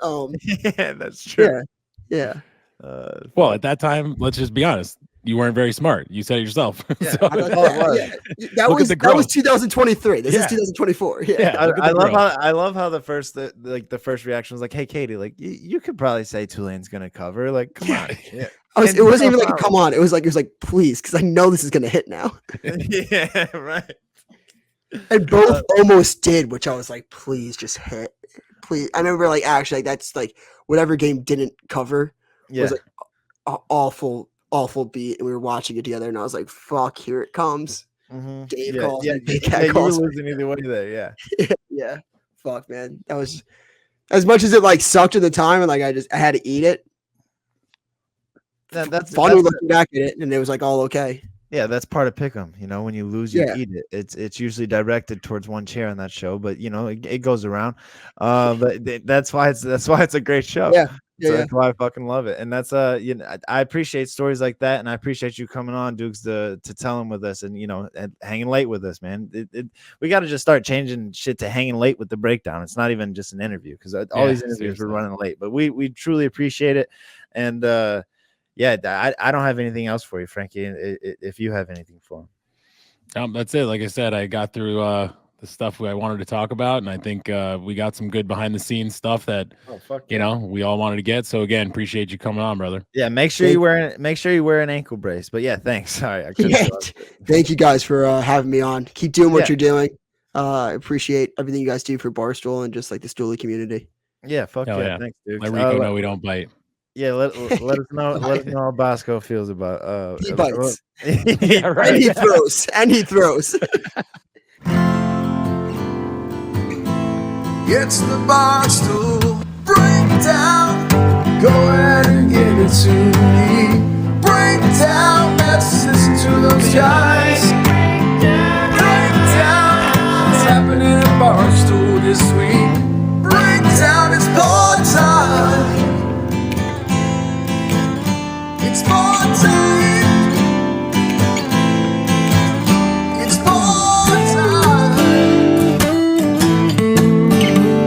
S2: Yeah, that's true.
S5: Yeah.
S1: well, at that time, let's just be honest. You weren't very smart. You said it yourself.
S2: Yeah,
S1: So-
S5: That
S1: Look
S5: was
S1: at the growth.
S5: 2023. This is 2024. Yeah.
S2: I love how the first reaction was like, hey Katie, like you could probably say Tulane's gonna cover. Like, come on. Yeah.
S5: It wasn't even like a come on. It was like please, because I know this is gonna hit now.
S2: Yeah, right.
S5: And both almost did, which I was like, please just hit. Please. I remember like actually like that's like whatever game didn't cover was like an awful beat, and we were watching it together, and I was like, fuck, here it comes. Dave calls.
S2: Yeah, you were losing either way there.
S5: Yeah. Fuck, man. That was as much as it like sucked at the time, and like I had to eat it.
S2: That's
S5: funny looking back at it, and it was like all okay.
S2: Yeah, that's part of Pick'em. You know, when you lose, you eat it. It's usually directed towards one chair on that show, but you know, it goes around. But that's why it's a great show. That's why I fucking love it. And that's you know, I appreciate stories like that, and I appreciate you coming on, Dukes, to tell them with us, and you know, and hanging late with us, man. We got to just start changing shit to hanging late with the breakdown. It's not even just an interview, because all these interviews were running late, but we truly appreciate it. And I don't have anything else for you, Frankie. If you have anything for him,
S1: that's it. Like I said, I got through the stuff I wanted to talk about, and I think we got some good behind the scenes stuff that you know we all wanted to get. So again, appreciate you coming on, brother.
S2: Yeah, make sure you wear an ankle brace. But yeah, thanks. Sorry,
S5: thank you guys for having me on. Keep doing what you're doing. I appreciate everything you guys do for Barstool and just like the Stoolie community.
S2: Yeah, fuck yeah. Thanks, dude.
S1: Let Rico know we don't bite.
S2: Yeah, let us know. Let us know how Bosco feels about.
S5: He bites.
S1: Yeah, right.
S5: And he throws.
S6: It's the Barstool Breakdown. Go ahead and give it to me. Breakdown. Let's listen to those guys.